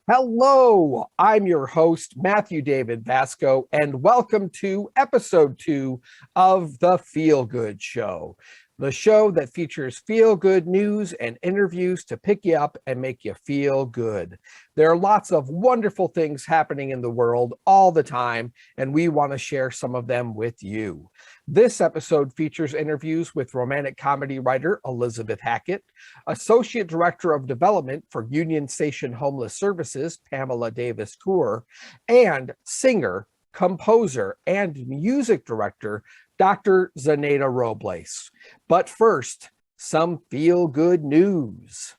Hello, I'm your host, Matthew David Vasco, and welcome to episode 2 of The Feel Good Show, the show that features feel good news and interviews to pick you up and make you feel good. There are lots of wonderful things happening in the world all the time, and we want to share some of them with you. This episode features interviews with romantic comedy writer Elizabeth Hackett, Associate Director of Development for Union Station Homeless Services, Pamela Davis Kuhr, and singer, composer, and music director, Dr. Zanaida Robles. But first, some feel-good news.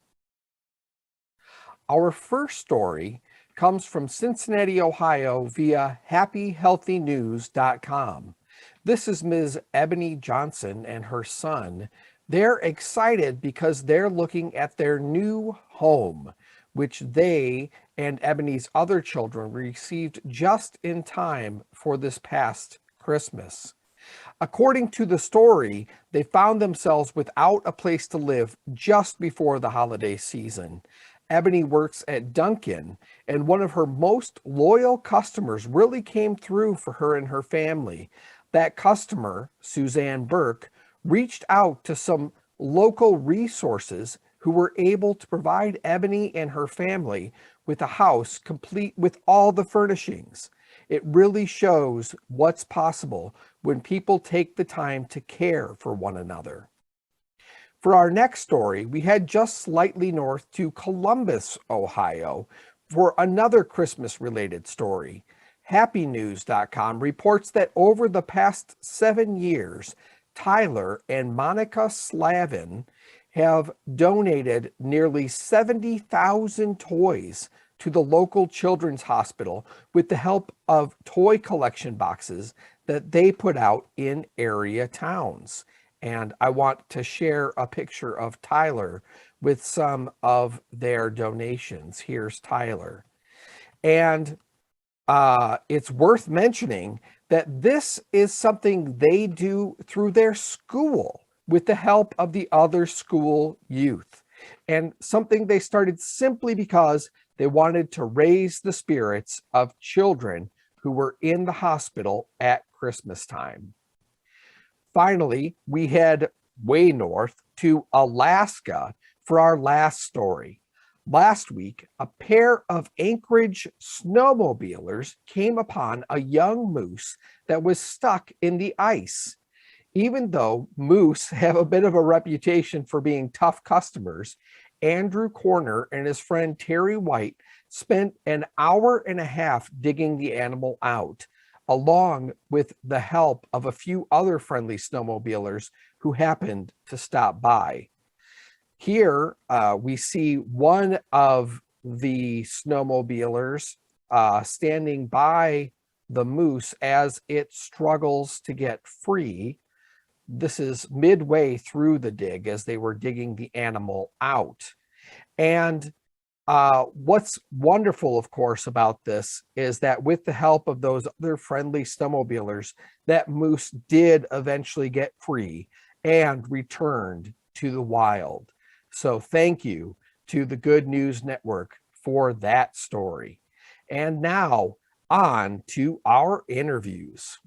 Our first story comes from Cincinnati, Ohio via happyhealthynews.com. This is Ms. Ebony Johnson and her son. They're excited because they're looking at their new home, which they and Ebony's other children received just in time for this past Christmas. According to the story, they found themselves without a place to live just before the holiday season. Ebony works at Dunkin', and one of her most loyal customers really came through for her and her family. That customer, Suzanne Burke, reached out to some local resources who were able to provide Ebony and her family with a house complete with all the furnishings. It really shows what's possible when people take the time to care for one another. For our next story, we head just slightly north to Columbus, Ohio, for another Christmas-related story. HappyNews.com reports that over the past 7 years, Tyler and Monica Slavin have donated nearly 70,000 toys to the local children's hospital with the help of toy collection boxes that they put out in area towns. And I want to share a picture of Tyler with some of their donations. Here's Tyler. And it's worth mentioning that this is something they do through their school with the help of the other school youth, and something they started simply because they wanted to raise the spirits of children who were in the hospital at Christmas time. Finally, we head way north to Alaska for our last story. Last week, a pair of Anchorage snowmobilers came upon a young moose that was stuck in the ice. Even though moose have a bit of a reputation for being tough customers, Andrew Corner and his friend Terry White spent an hour and a half digging the animal out, along with the help of a few other friendly snowmobilers who happened to stop by. Here we see one of the snowmobilers standing by the moose as it struggles to get free. This is midway through the dig as they were digging the animal out. And what's wonderful, of course, about this is that with the help of those other friendly snowmobilers, that moose did eventually get free and returned to the wild. So thank you to the Good News Network for that story. And now on to our interviews.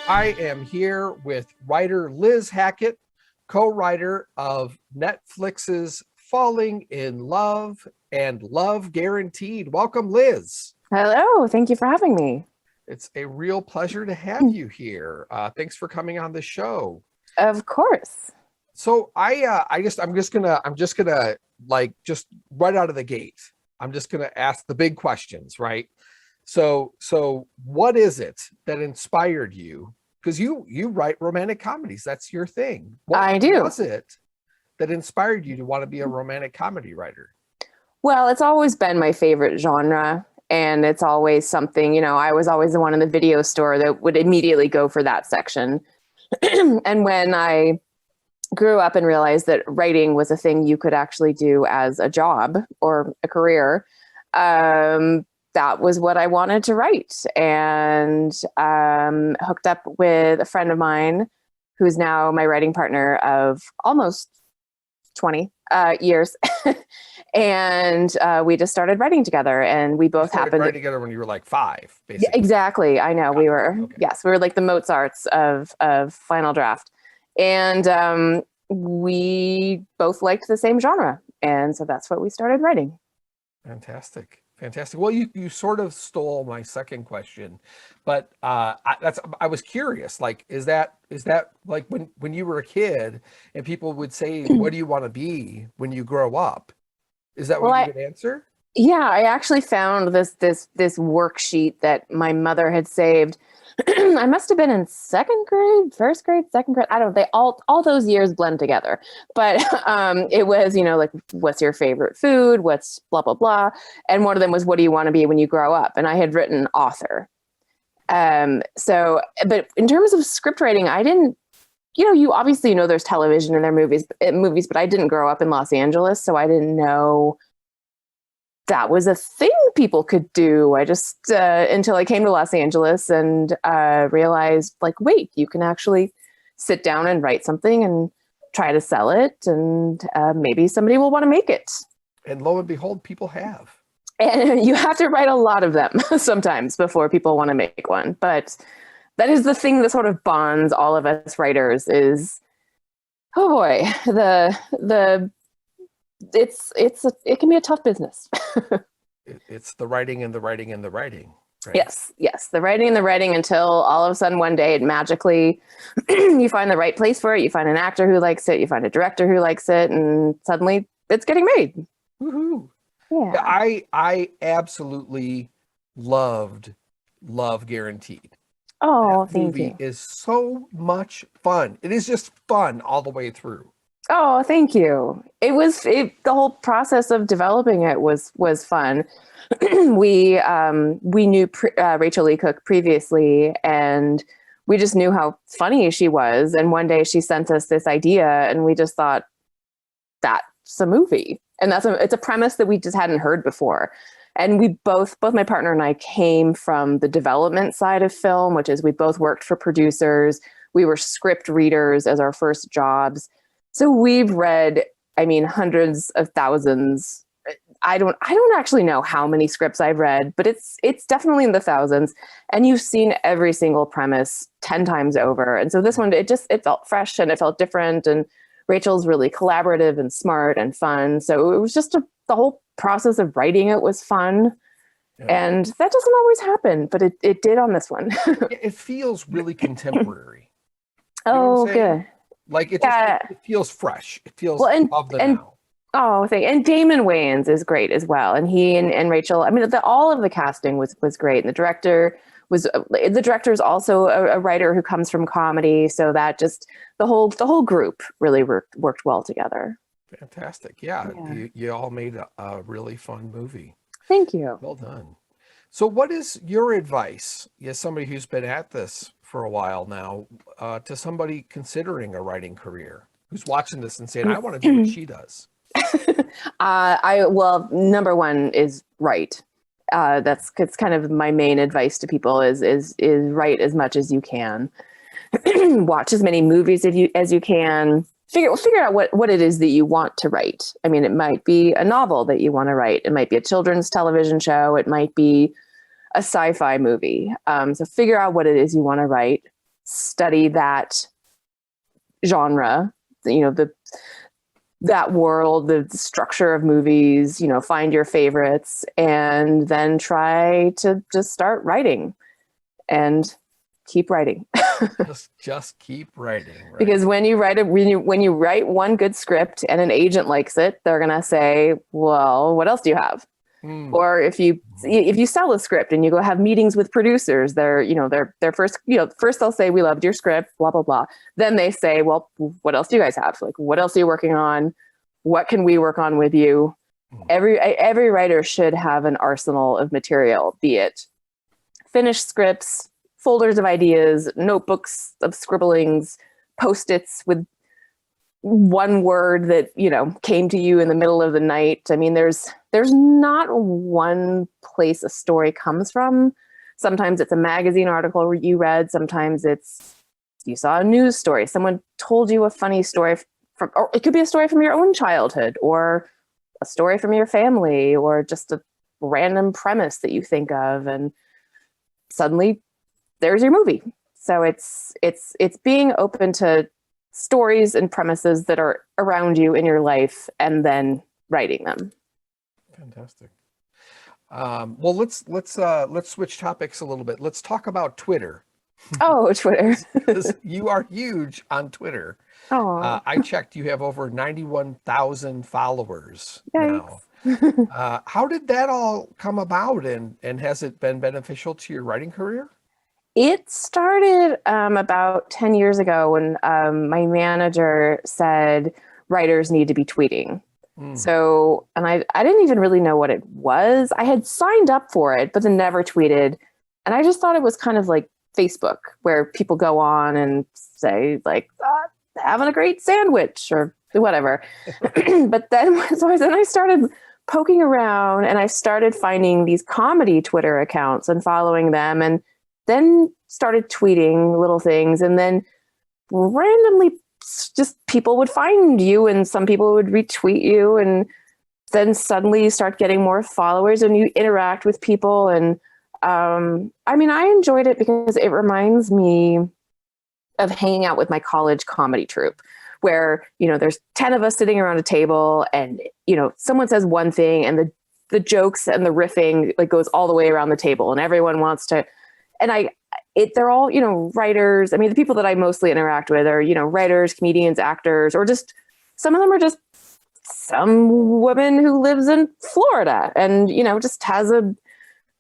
I am here with writer Liz Hackett, co-writer of Netflix's Falling in Love and Love Guaranteed. Welcome, Liz. Hello, thank you for having me. It's a real pleasure to have you here. Thanks for coming on the show. Of course. So I'm just gonna like just right out of the gate, I'm just gonna ask the big questions, right? So what is it that inspired you? Because you write romantic comedies, that's your thing. I do. What was it that inspired you to want to be a romantic comedy writer? Well, it's always been my favorite genre. And it's always something, I was always the one in the video store that would immediately go for that section. And when I grew up and realized that writing was a thing you could actually do as a job or a career, that was what I wanted to write. And hooked up with a friend of mine who's now my writing partner of almost 20 years. And we just started writing together, and we both happened writing together when you were like 5, Yeah, basically. exactly. I know we were, Okay. yes, we were like the Mozarts of Final Draft. And we both liked the same genre. And so that's what we started writing. Fantastic. Fantastic. Well, you sort of stole my second question, but I was curious. Like, is that like when you were a kid and people would say, "What do you want to be when you grow up?" Is that what you would answer? Yeah, I actually found this worksheet that my mother had saved. I must have been in second grade, first grade, second grade. I don't know. They all those years blend together. But it was, like, what's your favorite food? What's blah, blah, blah. And one of them was, what do you want to be when you grow up? And I had written author. But in terms of script writing, I didn't, you obviously there's television and there are movies, but I didn't grow up in Los Angeles. So I didn't know that was a thing people could do. I just, until I came to Los Angeles and realized, like, wait, you can actually sit down and write something and try to sell it, and maybe somebody will want to make it. And lo and behold, people have. And you have to write a lot of them sometimes before people want to make one. But that is the thing that sort of bonds all of us writers is, oh boy, it can be a tough business. It's the writing and the writing and the writing. Right? Yes. The writing and the writing until all of a sudden one day it magically, you find the right place for it. You find an actor who likes it. You find a director who likes it. And suddenly it's getting made. Woohoo. Yeah. I absolutely love Guaranteed. Oh, that thank you. movie is so much fun. It is just fun all the way through. Oh, thank you. The whole process of developing it was fun. We knew Rachel Lee Cook previously, and we just knew how funny she was. And one day she sent us this idea, and we just thought, that's a movie. And it's a premise that we just hadn't heard before. And we both my partner and I came from the development side of film, which is we both worked for producers. We were script readers as our first jobs. So we've read, hundreds of thousands. I don't actually know how many scripts I've read, but it's definitely in the thousands. And you've seen every single premise 10 times over. And so this one, it felt fresh and it felt different. And Rachel's really collaborative and smart and fun. So it was just the whole process of writing it was fun. Yeah. And that doesn't always happen, but it did on this one. It feels really contemporary. Oh, good. Like it feels fresh. It feels of the now. Oh, and Damon Wayans is great as well. And he and Rachel, all of the casting was great. And the director is also a writer who comes from comedy. So that just the whole group really worked well together. Fantastic. Yeah. You all made a really fun movie. Thank you. Well done. So what is your advice, as somebody who's been at this for a while now, to somebody considering a writing career, who's watching this and saying, I want to do what she does? Number one is write. It's kind of my main advice to people is write as much as you can. Watch as many movies as you can. Figure out what it is that you want to write. It might be a novel that you want to write. It might be a children's television show. It might be a sci-fi movie. So figure out what it is you want to write. Study that genre, that world, the structure of movies, find your favorites, and then try to just start writing and keep writing. just keep writing. Right? Because when you write one good script and an agent likes it, they're going to say, well, what else do you have? Or if you sell a script and you go have meetings with producers, they're first they'll say, we loved your script, blah, blah, blah. Then they say, well, what else do you guys have? Like, what else are you working on? What can we work on with you? Every writer should have an arsenal of material, be it finished scripts, folders of ideas, notebooks of scribblings, Post-its with one word that, came to you in the middle of the night. There's not one place a story comes from. Sometimes it's a magazine article you read. Sometimes it's you saw a news story. Someone told you a funny story or it could be a story from your own childhood, or a story from your family, or just a random premise that you think of, and suddenly there's your movie. So it's being open to stories and premises that are around you in your life, and then writing them. Fantastic. Well, let's switch topics a little bit. Let's talk about Twitter. Oh, Twitter. Because you are huge on Twitter. Oh, I checked, you have over 91,000 followers yikes. now. How did that all come about, and has it been beneficial to your writing career? It started about 10 years ago when my manager said writers need to be tweeting. So, and I didn't even really know what it was. I had signed up for it, but then never tweeted. And I just thought it was kind of like Facebook, where people go on and say like, having a great sandwich or whatever. But then I started poking around, and I started finding these comedy Twitter accounts and following them, and then started tweeting little things. And then randomly just people would find you, and some people would retweet you, and then suddenly you start getting more followers and you interact with people. And I mean, I enjoyed it because it reminds me of hanging out with my college comedy troupe, where, you know, there's 10 of us sitting around a table, and, you know, someone says one thing, and the jokes and the riffing like goes all the way around the table, and everyone wants to, and they're all, you know, writers. I mean, the people that I mostly interact with are, you know, writers, comedians, actors, or just some of them are just some woman who lives in Florida and, you know, just has a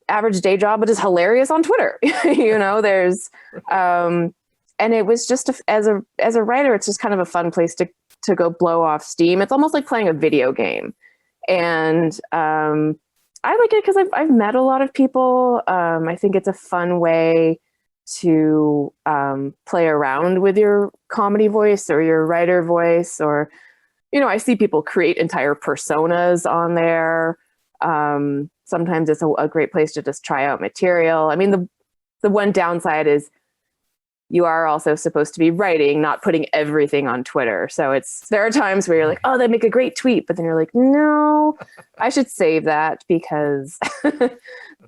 average day job, but is hilarious on Twitter. You know, there's, and it was just, as a writer, it's just kind of a fun place to go blow off steam. It's almost like playing a video game. And, I like it because I've met a lot of people. I think it's a fun way to play around with your comedy voice or your writer voice, or, you know, I see people create entire personas on there. Sometimes it's a great place to just try out material. I mean, the one downside is you are also supposed to be writing, not putting everything on Twitter. So there are times where you're like, oh, they make a great tweet, but then you're like, no, I should save that because that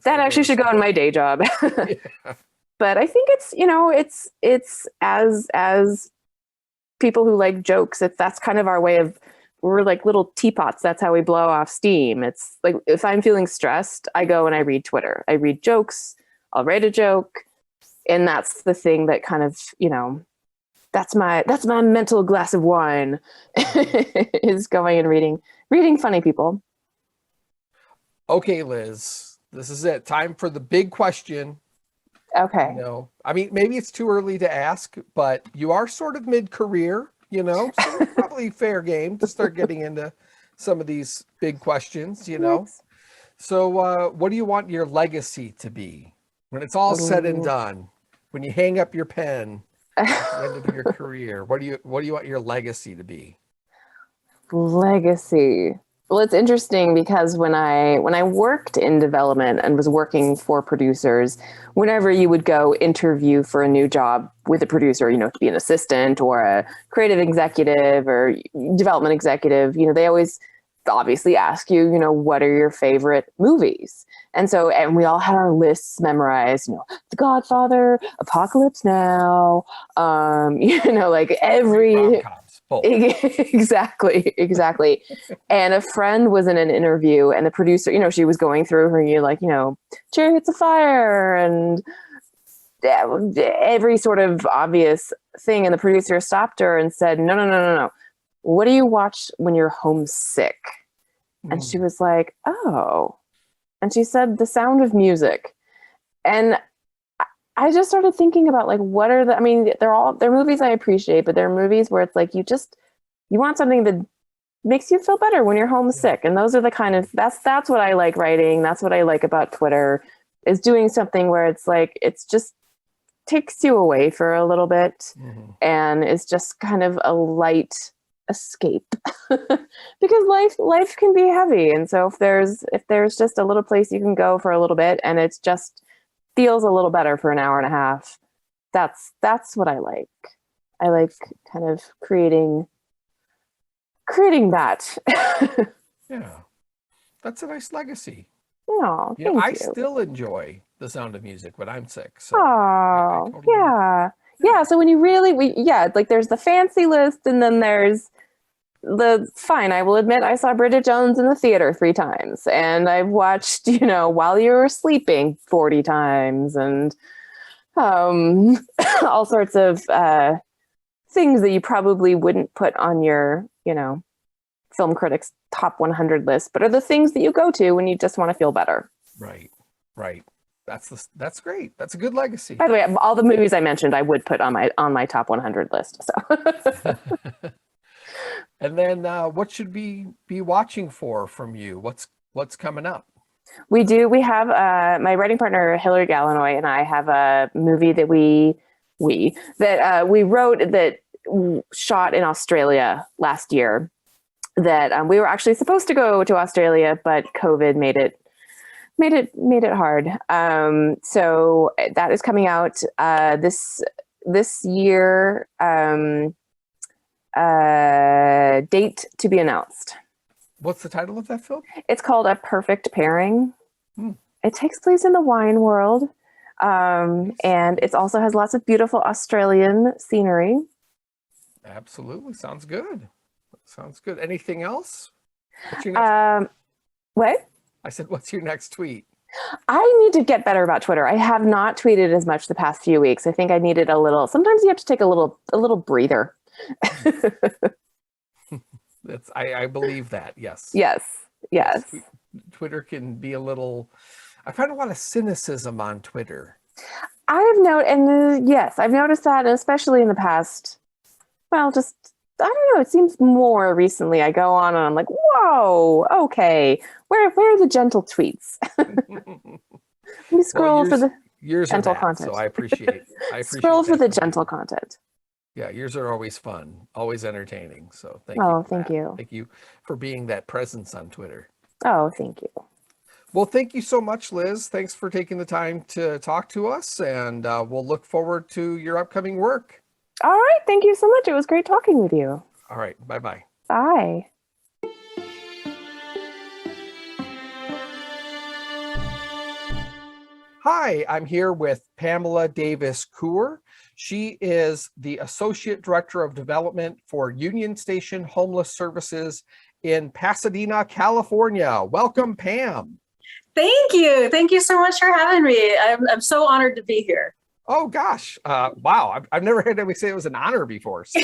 actually should go in my day job. Yeah. But I think it's, you know, it's as people who like jokes, that's kind of our way of, we're like little teapots. That's how we blow off steam. It's like, if I'm feeling stressed, I go and I read Twitter. I read jokes. I'll write a joke. And that's the thing that kind of, you know, that's my mental glass of wine is going and reading funny people. Okay, Liz, this is it. Time for the big question. Okay. You know, I mean, maybe it's too early to ask, but you are sort of mid-career, you know, so it's probably fair game to start getting into some of these big questions, you know. Yes. So what do you want your legacy to be when it's all said and done? When you hang up your pen at the end of your career, what do you want your legacy to be? Legacy. Well, it's interesting because when I worked in development and was working for producers, whenever you would go interview for a new job with a producer, you know, to be an assistant or a creative executive or development executive, you know, they always obviously ask you, you know, what are your favorite movies? And we all had our lists memorized, you know, The Godfather, Apocalypse Now, you know, like every Rom-coms, both. Exactly. And a friend was in an interview, and the producer, you know, she was going through her, you like, you know, Chariots of Fire and every sort of obvious thing. And the producer stopped her and said, no. What do you watch when you're homesick? And she was like, oh. And she said, The Sound of Music. And I just started thinking about like, what are I mean, they're movies I appreciate, but they're movies where it's like, you want something that makes you feel better when you're homesick. And those are the kind of, that's what I like writing. That's what I like about Twitter, is doing something where it's like, it's just takes you away for a little bit and it's just kind of a light escape because life can be heavy. And so if there's just a little place you can go for a little bit and it's just feels a little better for an hour and a half, that's what I like. I like kind of creating creating that. Yeah, that's a nice legacy. Oh, You know, thank I you. still enjoy The Sound of Music when I'm sick. So I Oh, totally, yeah. Yeah. So when you really, like there's the fancy list and then there's fine. I will admit I saw Bridget Jones in the theater 3 times and I've watched, While You Were Sleeping 40 times and all sorts of things that you probably wouldn't put on your, film critics top 100 list, but are the things that you go to when you just want to feel better. right. That's great. That's a good legacy. By the way, all the movies I mentioned, I would put on my top 100 list. So, And then what should we be watching for from you? What's coming up? we have my writing partner Hillary Gallinoy and I have a movie that we wrote that shot in Australia last year. That we were actually supposed to go to Australia, but COVID made it hard. So that is coming out this year. Date to be announced. What's the title of that film? It's called A Perfect Pairing. It takes place in the wine world, and it also has lots of beautiful Australian scenery. Absolutely, sounds good. Sounds good. Anything else? What's your next? What? I said, what's your next tweet? I need to get better about Twitter. I have not tweeted as much the past few weeks. I think I needed a little. Sometimes you have to take a little breather. I believe that. Yes. Yes. Twitter can be a little. I find a lot of cynicism on Twitter. I've noticed that, especially in the past. Well, just I don't know. It seems more recently. I go on and I'm like, whoa, okay. Where are the gentle tweets? Let me scroll for the gentle content. So I appreciate. Scroll for the gentle content. Yeah, yours are always fun, always entertaining. So thank you. Oh, thank you. Thank you for being that presence on Twitter. Oh, thank you. Well, thank you so much, Liz. Thanks for taking the time to talk to us, and we'll look forward to your upcoming work. All right. Thank you so much. It was great talking with you. All right. Bye-bye. Bye. Hi, I'm here with Pamela Davis Kuhr. She is the Associate Director of Development for Union Station Homeless Services in Pasadena, California. Welcome, Pam. Thank you. Thank you so much for having me. I'm so honored to be here. Oh gosh. Wow. I've never heard anybody say it was an honor before. So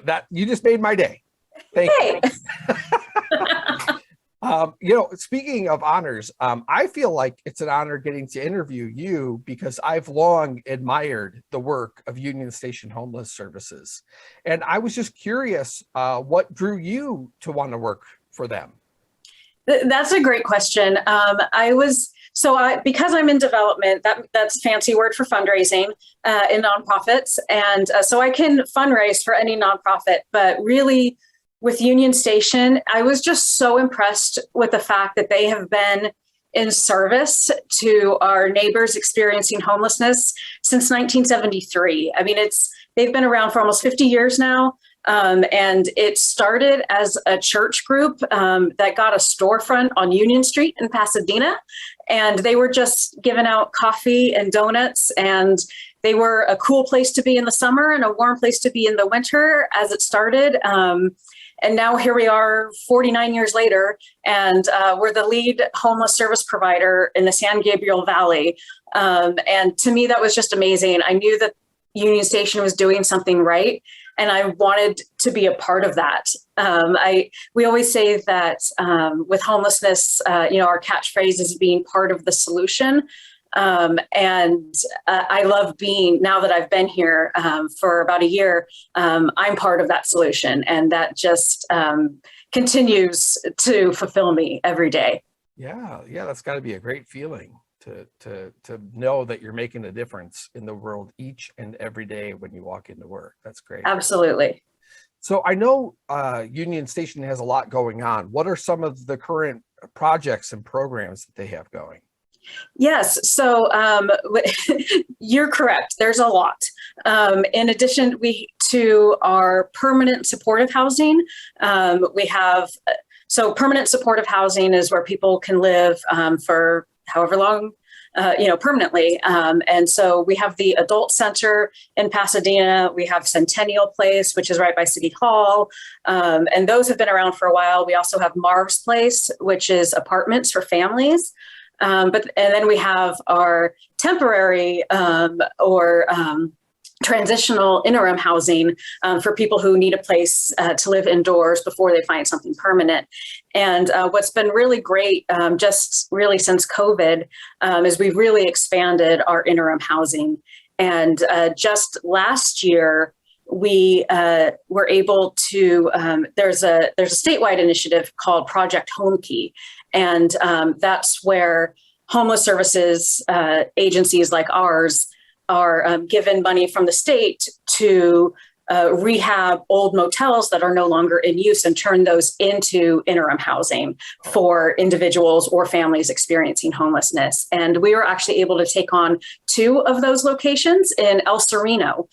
that you just made my day. Thank you. Speaking of honors, I feel like it's an honor getting to interview you because I've long admired the work of Union Station Homeless Services. And I was just curious, what drew you to want to work for them? That's a great question. Because I'm in development, that's a fancy word for fundraising in nonprofits. And so I can fundraise for any nonprofit, but really with Union Station, I was just so impressed with the fact that they have been in service to our neighbors experiencing homelessness since 1973. I mean, they've been around for almost 50 years now. And it started as a church group that got a storefront on Union Street in Pasadena. And they were just giving out coffee and donuts. And they were a cool place to be in the summer and a warm place to be in the winter as it started. And now here we are 49 years later, and we're the lead homeless service provider in the San Gabriel Valley. And to me, that was just amazing. I knew that Union Station was doing something right, and I wanted to be a part of that. We always say that with homelessness, our catchphrase is being part of the solution. And I love now that I've been here for about a year, I'm part of that solution, and that just continues to fulfill me every day. Yeah, that's got to be a great feeling to know that you're making a difference in the world each and every day when you walk into work. That's great. Absolutely. So I know Union Station has a lot going on. What are some of the current projects and programs that they have going? Yes. So you're correct. There's a lot. In addition, to our permanent supportive housing, we have, so permanent supportive housing is where people can live for however long, permanently. And so we have the Adult Center in Pasadena. We have Centennial Place, which is right by City Hall. And those have been around for a while. We also have Marv's Place, which is apartments for families. And then we have our temporary or transitional interim housing for people who need a place to live indoors before they find something permanent. And what's been really great, just really since COVID, is we've really expanded our interim housing. And just last year, we were able to, there's a statewide initiative called Project Home Key. And that's where homeless services agencies like ours are given money from the state to rehab old motels that are no longer in use and turn those into interim housing for individuals or families experiencing homelessness. And we were actually able to take on 2 of those locations in El Sereno,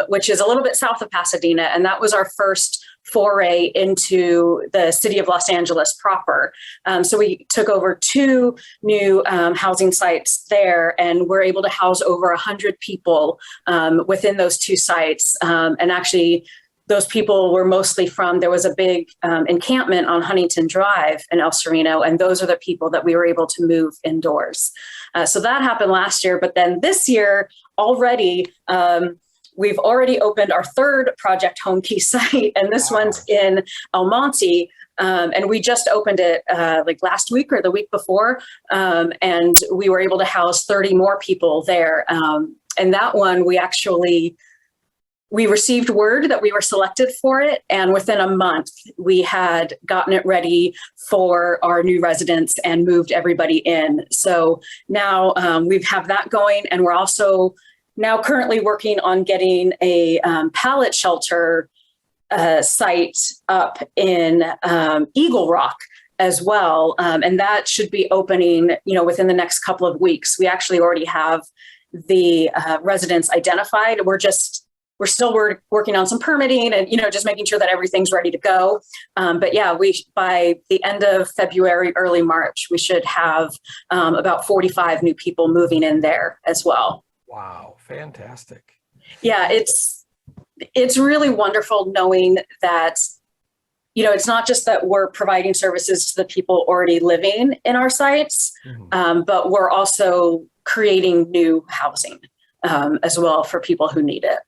which is a little bit south of Pasadena. And that was our first foray into the city of Los Angeles proper. So we took over 2 new housing sites there, and we're able to house over 100 people within those 2 sites. And actually, those people were mostly there was a big encampment on Huntington Drive in El Sereno, and those are the people that we were able to move indoors. So that happened last year, but then this year already, we've already opened our 3rd Project Home Key site, and this one's in El Monte. And we just opened it like last week or the week before, and we were able to house 30 more people there. And that one, we received word that we were selected for it, and within a month, we had gotten it ready for our new residents and moved everybody in. So now we have that going, and we're also now currently working on getting a pallet shelter site up in Eagle Rock as well. And that should be opening, within the next couple of weeks. We actually already have the residents identified. We're still working on some permitting and, just making sure that everything's ready to go. But yeah, by the end of February, early March, we should have about 45 new people moving in there as well. Wow, fantastic. Yeah, it's really wonderful knowing that, it's not just that we're providing services to the people already living in our sites, but we're also creating new housing as well for people who need it.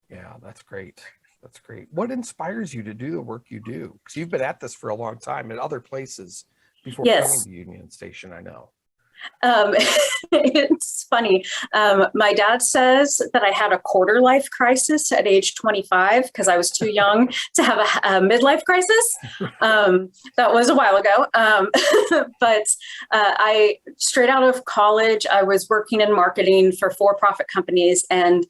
Yeah, that's great. That's great. What inspires you to do the work you do? Because you've been at this for a long time in other places before coming to Union Station, I know. It's funny. My dad says that I had a quarter life crisis at age 25 because I was too young to have a midlife crisis. That was a while ago. But I straight out of college, I was working in marketing for for-profit companies, and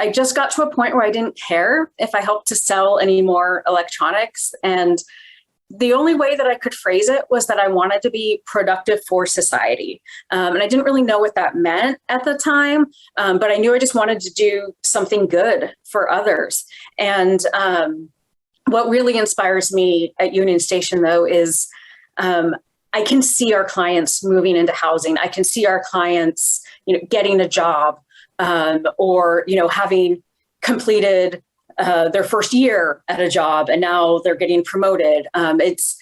I just got to a point where I didn't care if I helped to sell any more electronics. And the only way that I could phrase it was that I wanted to be productive for society. And I didn't really know what that meant at the time, but I knew I just wanted to do something good for others. And what really inspires me at Union Station, though, is I can see our clients moving into housing. I can see our clients, getting a job or, having completed their first year at a job, and now they're getting promoted. It's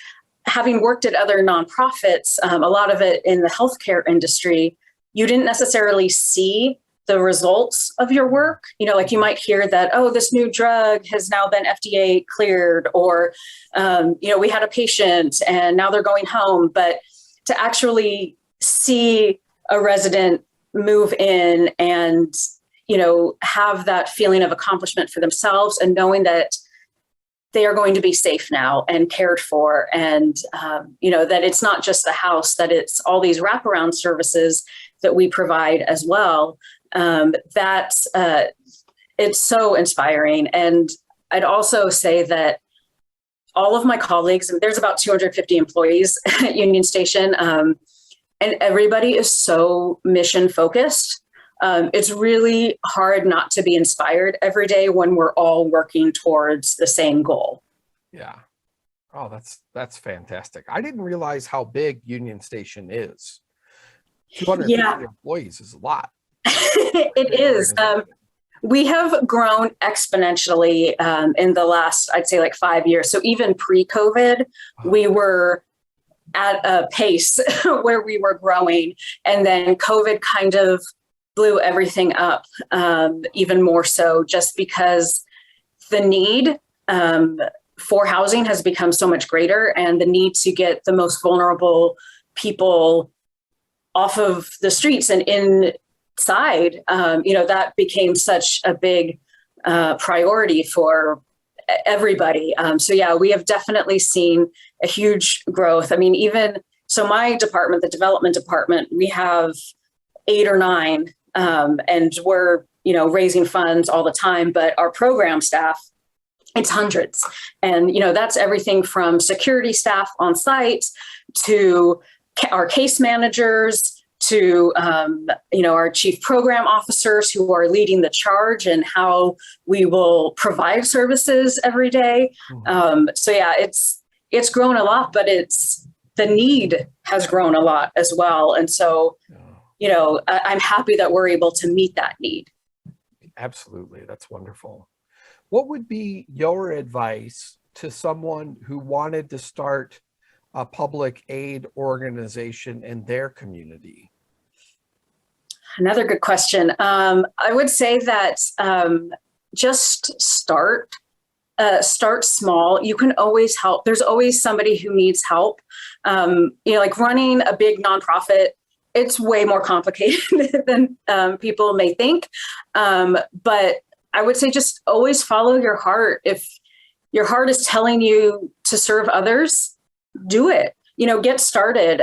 having worked at other nonprofits, a lot of it in the healthcare industry, you didn't necessarily see the results of your work. Like you might hear that, oh, this new drug has now been FDA cleared, or, we had a patient and now they're going home. But to actually see a resident move in and have that feeling of accomplishment for themselves, and knowing that they are going to be safe now and cared for, and that it's not just the house, that it's all these wraparound services that we provide as well. It's so inspiring. And I'd also say that all of my colleagues, there's about 250 employees at Union Station, and everybody is so mission focused It's really hard not to be inspired every day when we're all working towards the same goal. Yeah. Oh, that's fantastic. I didn't realize how big Union Station is. 250 Yeah. employees is a lot. It is. We have grown exponentially in the last, I'd say, like 5 years. So even pre-COVID, we were at a pace where we were growing, and then COVID kind of blew everything up even more so, just because the need for housing has become so much greater, and the need to get the most people off of the streets and inside, that became such a big priority for everybody. So yeah, we have definitely seen a huge growth. I mean, even so, my department, the development department, we have 8 or 9, and we're, raising funds all the time, but our program staff, it's hundreds. And, that's everything from security staff on site to our case managers to, our chief program officers who are leading the charge and how we will provide services every day. So yeah, it's grown a lot, but the need has grown a lot as well. And so, I'm happy that we're able to meet that need. Absolutely. That's wonderful. What would be your advice to someone who wanted to start a public aid organization in their community? Another good question. I would say that just start small. You can always help. There's always somebody who needs help. Like running a big nonprofit, it's way more complicated than people may think. But I would say just always follow your heart. If your heart is telling you to serve others, do it. Get started.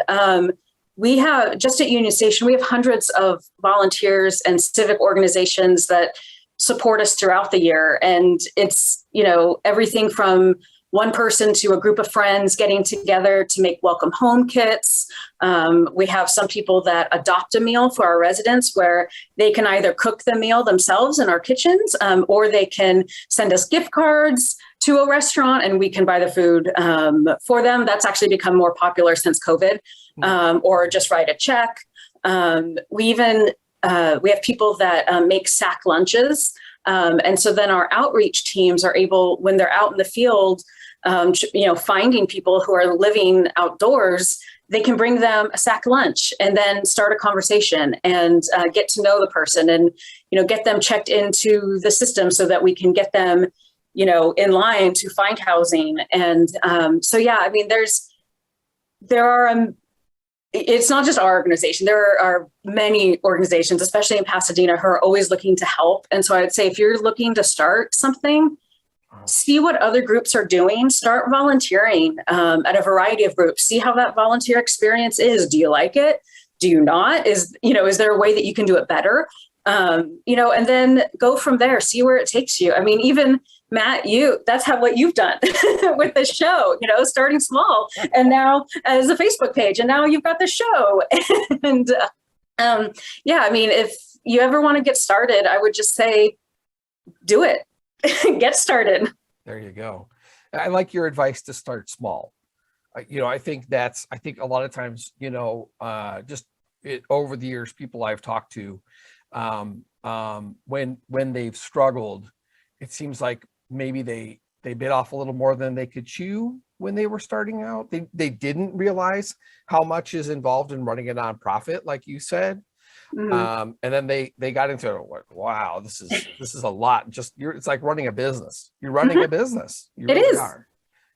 We have, just at Union Station, we have hundreds of volunteers and civic organizations that support us throughout the year. And it's, everything from one person to a group of friends getting together to make welcome home kits. We have some people that adopt a meal for our residents where they can either cook the meal themselves in our kitchens, or they can send us gift cards to a restaurant and we can buy the food for them. That's actually become more popular since COVID, or just write a check. We have people that make sack lunches. And so then our outreach teams are able, when they're out in the field, finding people who are living outdoors, they can bring them a sack lunch and then start a conversation and get to know the person and, get them checked into the system so that we can get them, in line to find housing. And so, yeah, I mean, it's not just our organization. There are many organizations, especially in Pasadena, who are always looking to help. And so I'd say if you're looking to start something, see what other groups are doing, start volunteering at a variety of groups, see how that volunteer experience is. Do you like it? Do you not? Is there a way that you can do it better? And then go from there, see where it takes you. I mean, even Matt, that's what you've done with the show, starting small and now as a Facebook page, and now you've got the show. And yeah, I mean, if you ever want to get started, I would just say, do it. Get started. There you go. I like your advice to start small. I think a lot of times, over the years, people I've talked to, when they've struggled, it seems like maybe they bit off a little more than they could chew when they were starting out. They didn't realize how much is involved in running a nonprofit, like you said. Mm-hmm. And then they got into it like, wow, this is a lot. It's like running a business. You're running mm-hmm. a business. You really is. Are.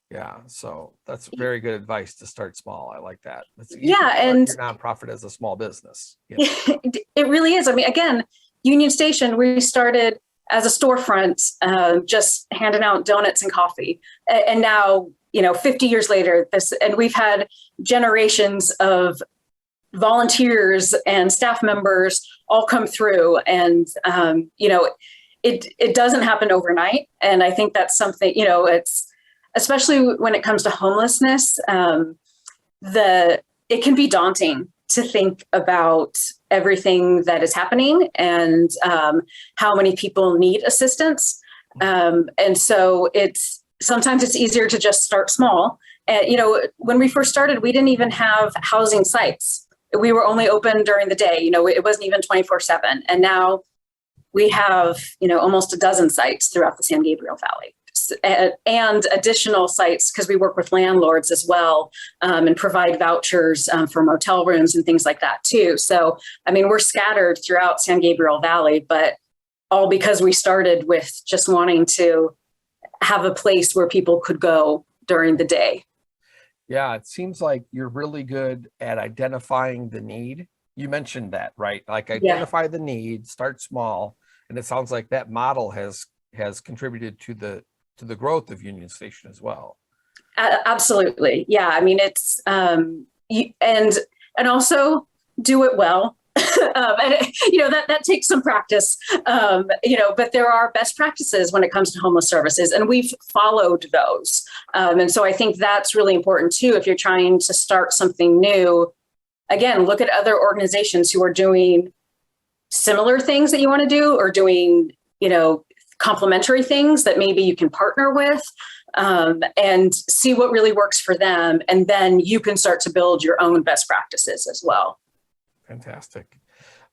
Yeah. So that's very good advice to start small. I like that. And your nonprofit as a small business. It really is. I mean, again, Union Station, we started as a storefront, just handing out donuts and coffee. And now, 50 years later, and we've had generations of volunteers and staff members all come through, and it doesn't happen overnight. And I think that's something, it's especially when it comes to homelessness, it can be daunting to think about everything that is happening and how many people need assistance. And so sometimes it's easier to just start small. And, when we first started, we didn't even have housing sites. We were only open during the day. It wasn't even 24/7. And now we have, almost a dozen sites throughout the San Gabriel Valley. And additional sites because we work with landlords as well and provide vouchers for motel rooms and things like that too. So, we're scattered throughout San Gabriel Valley, but all because we started with just wanting to have a place where people could go during the day. Yeah, it seems like you're really good at identifying the need. You mentioned that, right? Like identify the need, start small, and it sounds like that model has contributed to the growth of Union Station as well. Absolutely. Yeah. It's, and also do it well. That takes some practice, but there are best practices when it comes to homeless services, and we've followed those. And so I think that's really important too. If you're trying to start something new, again, look at other organizations who are doing similar things that you want to do or doing, complementary things that maybe you can partner with and see what really works for them. And then you can start to build your own best practices as well. Fantastic.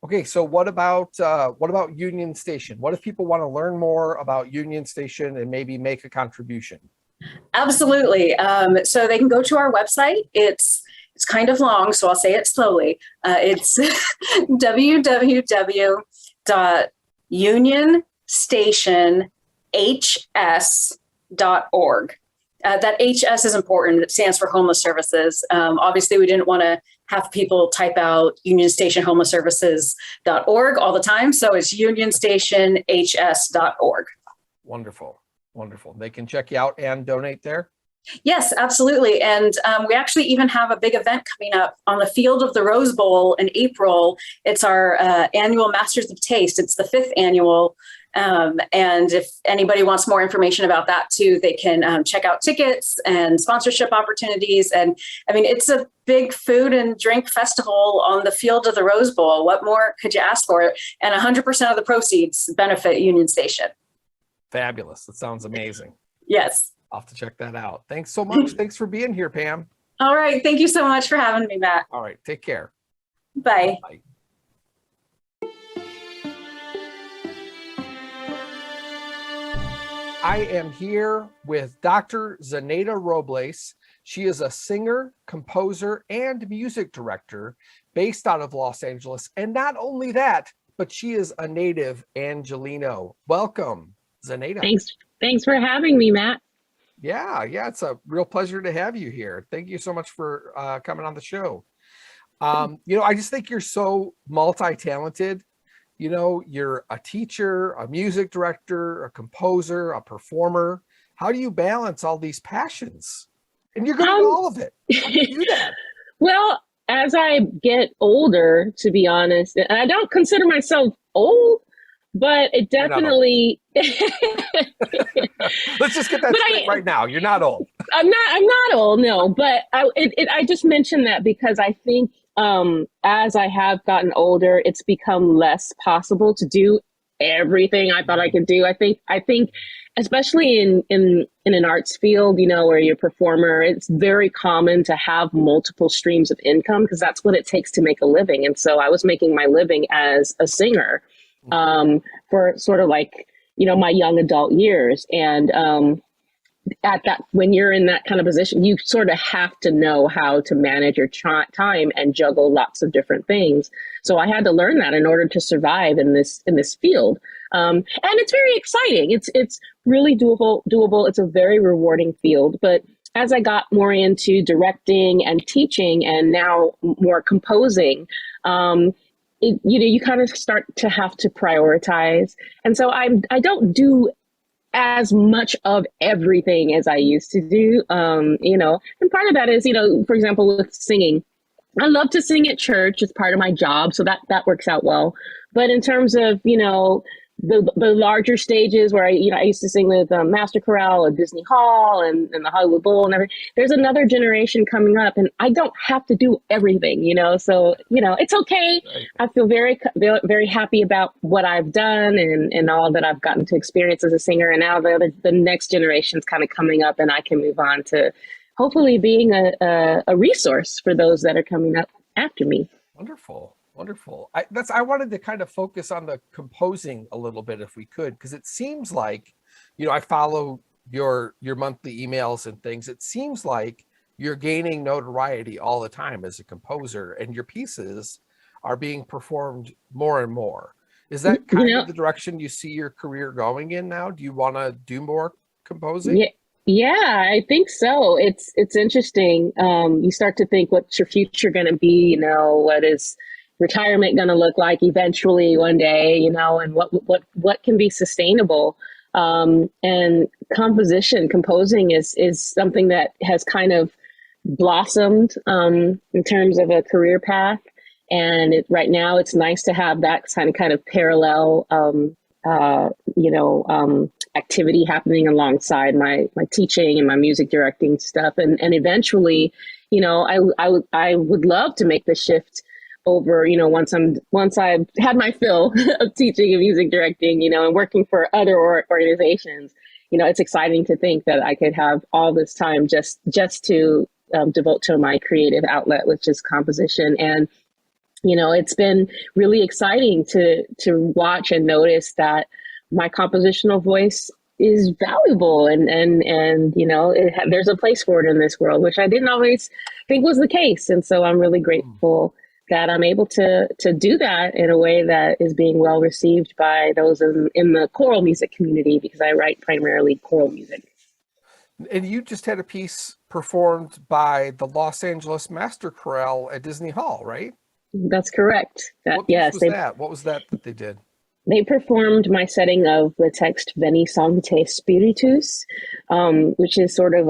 Okay, so what about Union Station? What if people want to learn more about Union Station and maybe make a contribution? Absolutely. So they can go to our website. It's kind of long, so I'll say it slowly. It's www.unionstationhs.org. That HS is important. It stands for Homeless Services. Obviously, we didn't want to have people type out unionstationhomelessservices.org all the time. So it's unionstationhs.org. Wonderful. Wonderful. They can check you out and donate there? Yes, absolutely. And we actually even have a big event coming up on the field of the Rose Bowl in April. It's our annual Masters of Taste. It's the 5th annual. And if anybody wants more information about that too, they can check out tickets and sponsorship opportunities. And it's a big food and drink festival on the field of the Rose Bowl. What more could you ask for? And 100% of the proceeds benefit Union Station. Fabulous. That sounds amazing. Yes. I'll have to check that out. Thanks so much. Thanks for being here, Pam. All right. Thank you so much for having me, Matt. All right. Take care. Bye. Bye. I am here with Dr. Zaneta Robles. She is a singer, composer, and music director based out of Los Angeles. And not only that, but she is a native Angelino. Welcome, Zaneta. Thanks for having me, Matt. Yeah, it's a real pleasure to have you here. Thank you so much for coming on the show. I just think you're so multi-talented. You're a teacher, a music director, a composer, a performer. How do you balance all these passions? And you're good at all of it. How do you do that? Well, as I get older, to be honest, and I don't consider myself old, but it definitely. Let's just get that straight right now. You're not old. I'm not old, no. But I just mentioned that because I think as I have gotten older, it's become less possible to do everything I thought I could do. I think especially in an arts field, where you're a performer, it's very common to have multiple streams of income because that's what it takes to make a living. And so I was making my living as a singer for sort of like, my young adult years. And at that, when you're in that kind of position, you sort of have to know how to manage your time and juggle lots of different things. So I had to learn that in order to survive in this field. And it's very exciting. It's really doable. It's a very rewarding field. But as I got more into directing and teaching and now more composing, you kind of start to have to prioritize. And so I don't do as much of everything as I used to do, and part of that is, for example, with singing, I love to sing at church. It's part of my job. So that works out well. But in terms of, the larger stages where I used to sing with Master Chorale at Disney Hall and the Hollywood Bowl and everything. There's another generation coming up, and I don't have to do everything, so it's okay. Right. I feel very, very happy about what I've done and all that I've gotten to experience as a singer. And now the next generation's kind of coming up, and I can move on to hopefully being a resource for those that are coming up after me. Wonderful. Wonderful. I wanted to kind of focus on the composing a little bit if we could, because it seems like, I follow your monthly emails and things. It seems like you're gaining notoriety all the time as a composer, and your pieces are being performed more and more. Is that kind of the direction you see your career going in now? Do you want to do more composing? Yeah, I think so. It's interesting. You start to think, what's your future going to be? What is retirement going to look like eventually one day, and what can be sustainable. And composing is something that has kind of blossomed in terms of a career path. And right now it's nice to have that kind of parallel, activity happening alongside my teaching and my music directing stuff. And eventually, I would love to make the shift over, once I've had my fill of teaching and music directing, and working for other organizations, it's exciting to think that I could have all this time just to devote to my creative outlet, which is composition. And, it's been really exciting to watch and notice that my compositional voice is valuable and there's a place for it in this world, which I didn't always think was the case. And so I'm really grateful that I'm able to do that in a way that is being well received by those in the choral music community, because I write primarily choral music. And you just had a piece performed by the Los Angeles Master Chorale at Disney Hall, right? That's correct. What was that they did? They performed my setting of the text Veni Sancte Spiritus, which is sort of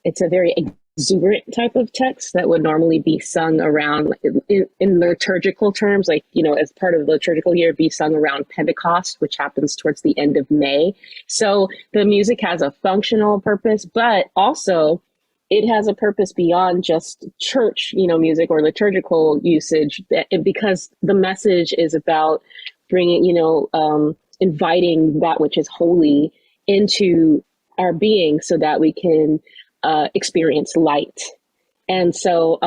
it's a very exuberant type of text that would normally be sung around in liturgical terms, as part of the liturgical year, be sung around Pentecost, which happens towards the end of May. So the music has a functional purpose, but also it has a purpose beyond just church, music or liturgical usage, because the message is about bringing, inviting that which is holy into our being so that we can experience light. And so,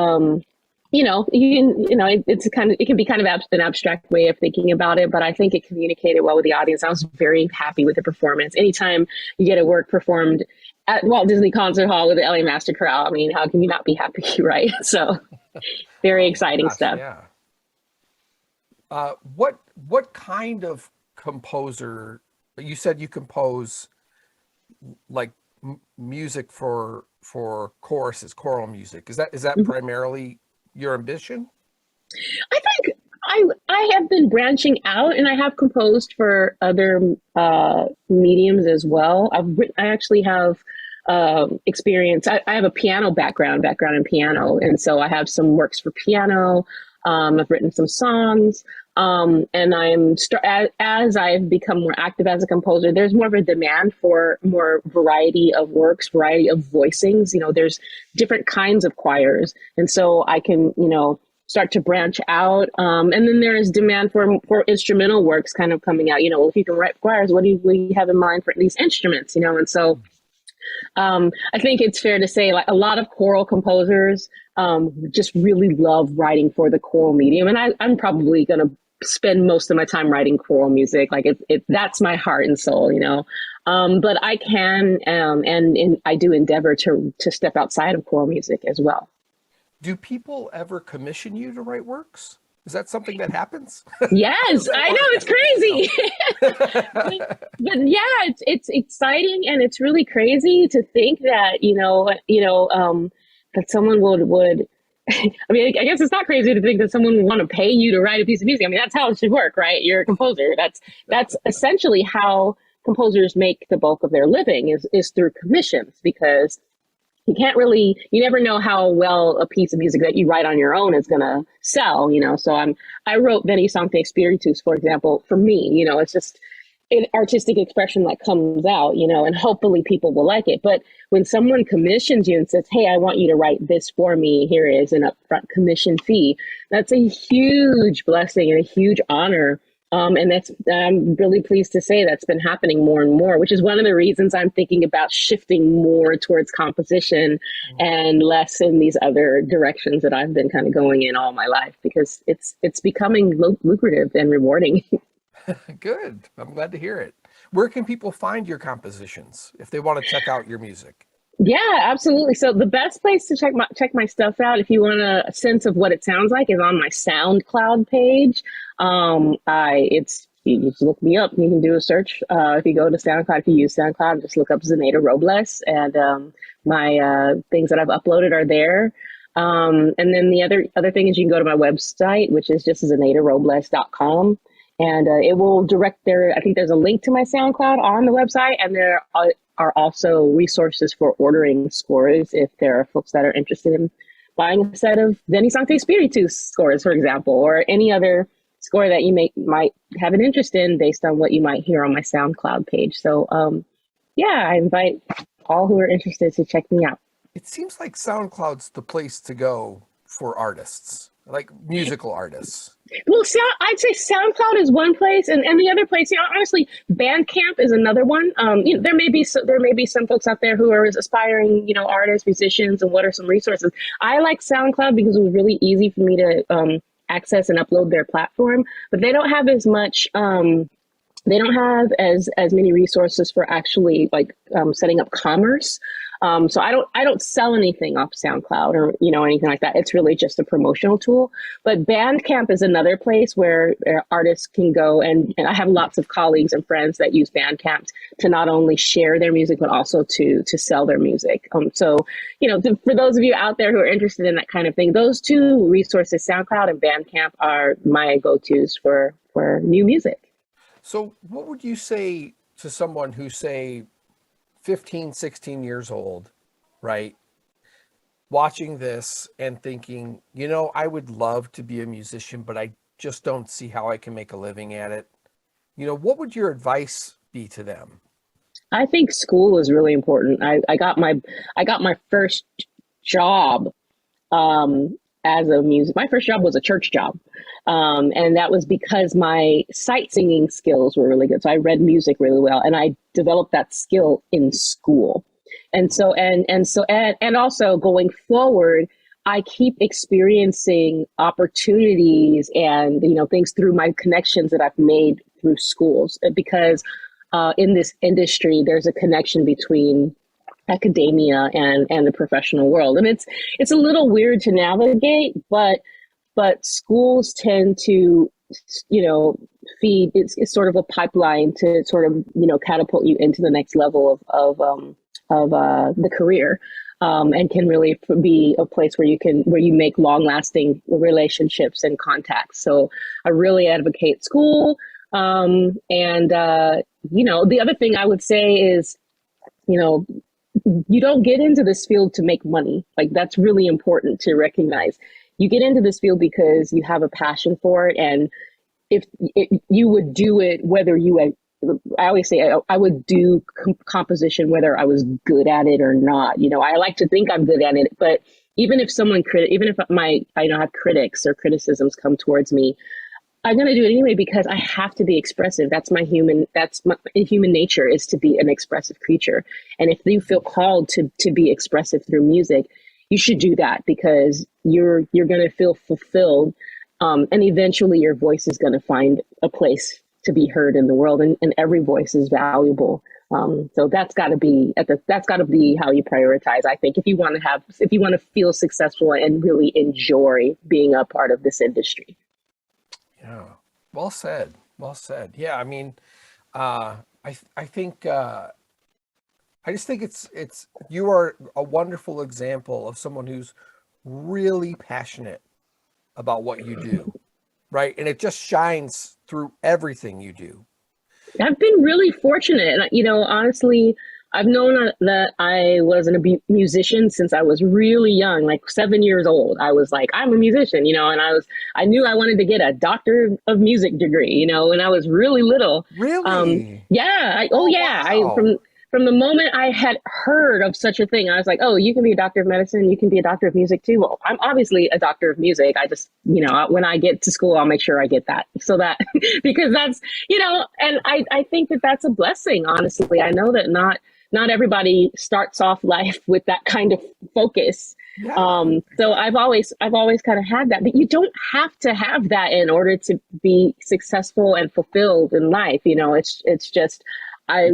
it can be kind of an abstract way of thinking about it, but I think it communicated well with the audience. I was very happy with the performance. Anytime you get a work performed at Walt Disney Concert Hall with the LA Master Chorale, I mean, how can you not be happy, right? So very exciting stuff. Yeah. What kind of composer? You said you compose like music for choruses, choral music. Is that primarily your ambition? I think I have been branching out, and I have composed for other mediums as well. I actually have experience. I have a piano background in piano, and so I have some works for piano. I've written some songs, and as I've become more active as a composer, there's more of a demand for more variety of works, variety of voicings. There's different kinds of choirs, and so I can, start to branch out. And then there is demand for instrumental works kind of coming out. If you can write choirs, what do you have in mind for these instruments? And so I think it's fair to say, like, a lot of choral composers just really love writing for the choral medium. And I'm probably going to spend most of my time writing choral music. Like that's my heart and soul, but I can, and I do endeavor to step outside of choral music as well. Do people ever commission you to write works? Is that something that happens? Yes, I know, it's crazy. but yeah, it's exciting, and it's really crazy to think that that someone would. I mean, I guess it's not crazy to think that someone would want to pay you to write a piece of music. I mean, that's how it should work, right? You're a composer. That's essentially how composers make the bulk of their living is through commissions, because you can't really, you never know how well a piece of music that you write on your own is going to sell, you know? So I wrote Veni Sancte Spiritus, for example, for me, you know, it's just an artistic expression that comes out, you know, and hopefully people will like it. But when someone commissions you and says, hey, I want you to write this for me, here is an upfront commission fee, that's a huge blessing and a huge honor. And I'm really pleased to say that's been happening more and more, which is one of the reasons I'm thinking about shifting more towards composition and less in these other directions that I've been kind of going in all my life, because it's becoming lucrative and rewarding. Good. I'm glad to hear it. Where can people find your compositions if they want to check out your music? Yeah, absolutely. So the best place to check my stuff out, if you want a sense of what it sounds like, is on my SoundCloud page. You just look me up. You can do a search. If you go to SoundCloud, if you use SoundCloud, just look up Zaneta Robles, and my things that I've uploaded are there. And then the other thing is you can go to my website, which is just ZanedaRobles.com. And it will direct there. I think there's a link to my SoundCloud on the website, and there are also resources for ordering scores if there are folks that are interested in buying a set of Veni Sancte Spiritus scores, for example, or any other score that you might have an interest in based on what you might hear on my SoundCloud page. So, yeah, I invite all who are interested to check me out. It seems like SoundCloud's the place to go for artists, like musical artists. Well, I'd say SoundCloud is one place, and the other place, you know, honestly, Bandcamp is another one. You know, there may be some folks out there who are aspiring, you know, artists, musicians, and what are some resources. I like SoundCloud because it was really easy for me to access and upload their platform, but they don't have as much. They don't have as many resources for actually like setting up commerce. So I don't sell anything off SoundCloud or, you know, anything like that. It's really just a promotional tool. But Bandcamp is another place where artists can go, and I have lots of colleagues and friends that use Bandcamp to not only share their music, but also to sell their music. So, you know, for those of you out there who are interested in that kind of thing, those two resources, SoundCloud and Bandcamp, are my go-tos for new music. So what would you say to someone who's, say, 15, 16 years old, right? Watching this and thinking, you know, I would love to be a musician, but I just don't see how I can make a living at it. You know, what would your advice be to them? I think school is really important. I got my first job as a music. My first job was a church job. And that was because my sight singing skills were really good. So I read music really well, and I developed that skill in school. And so, and also going forward, I keep experiencing opportunities and, you know, things through my connections that I've made through schools, because in this industry, there's a connection between academia and the professional world. And it's a little weird to navigate, but schools tend to, you know, feed, it's sort of a pipeline to sort of, you know, catapult you into the next level of the career, and can really be a place where you make long lasting relationships and contacts. So I really advocate school. You know, the other thing I would say is, you know, you don't get into this field to make money. Like, that's really important to recognize. You get into this field because you have a passion for it. And if you would do it, whether I always say I would do composition, whether I was good at it or not. You know, I like to think I'm good at it, but even if I have critics or criticisms come towards me, I'm going to do it anyway, because I have to be expressive. That's my human nature, is to be an expressive creature. And if you feel called to be expressive through music, you should do that, because you're going to feel fulfilled. And eventually your voice is going to find a place to be heard in the world, and every voice is valuable. So that's got to be how you prioritize. I think if you want to feel successful and really enjoy being a part of this industry. Yeah. Well said. Well said. Yeah. I mean, I think, I just think it's, you are a wonderful example of someone who's really passionate about what you do. Right. And it just shines through everything you do. I've been really fortunate. And, you know, honestly, I've known that I was musician since I was really young, like 7 years old. I was like, I'm a musician, and I knew I wanted to get a doctor of music degree, when I was really little. Really? Yeah. Oh, Oh, yeah. wow. From the moment I had heard of such a thing, I was like, oh, you can be a doctor of medicine. You can be a doctor of music too. Well, I'm obviously a doctor of music. I just, when I get to school, I'll make sure I get that. So that, because that's, and I think that that's a blessing, honestly. I know that not everybody starts off life with that kind of focus. Yeah. So I've always kind of had that, but you don't have to have that in order to be successful and fulfilled in life. It's just, I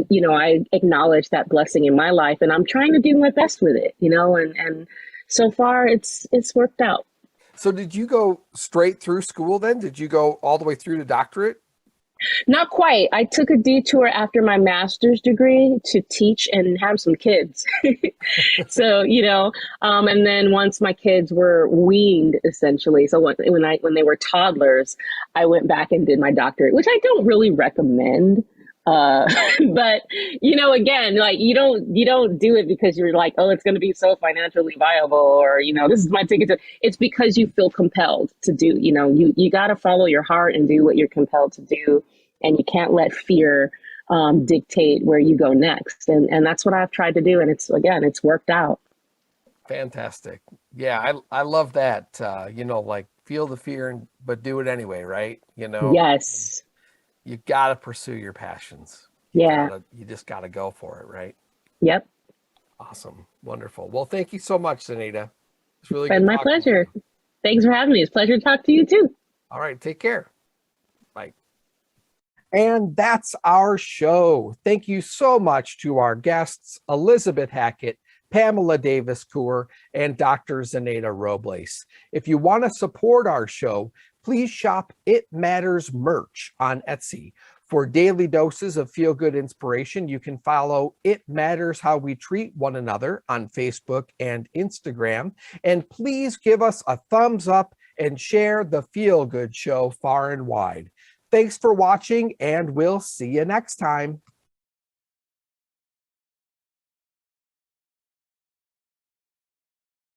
acknowledge that blessing in my life, and I'm trying to do my best with it, and so far it's worked out. So did you go straight through school then? Did you go all the way through to doctorate? Not quite. I took a detour after my master's degree to teach and have some kids. So, and then once my kids were weaned, essentially, so when they were toddlers, I went back and did my doctorate, which I don't really recommend. But again, like you don't do it because you're like, oh, it's going to be so financially viable, or this is my ticket to. It's because you feel compelled to do. You got to follow your heart and do what you're compelled to do, and you can't let fear dictate where you go next. And that's what I've tried to do, and it's worked out. Fantastic. Yeah, I love that. Like feel the fear but do it anyway, right? Yes. You got to pursue your passions. Yeah. You just got to go for it, right? Yep. Awesome. Wonderful. Well, thank you so much, Zaneta. It's really been good my talking to pleasure. you. Thanks for having me. It's a pleasure to talk to you too. All right. Take care. Bye. And that's our show. Thank you so much to our guests, Elizabeth Hackett, Pamela Davis Kuhr, and Dr. Zanaida Robles. If you want to support our show, please shop It Matters merch on Etsy. For daily doses of feel-good inspiration, you can follow It Matters How We Treat One Another on Facebook and Instagram. And please give us a thumbs up and share the Feel Good Show far and wide. Thanks for watching, and we'll see you next time.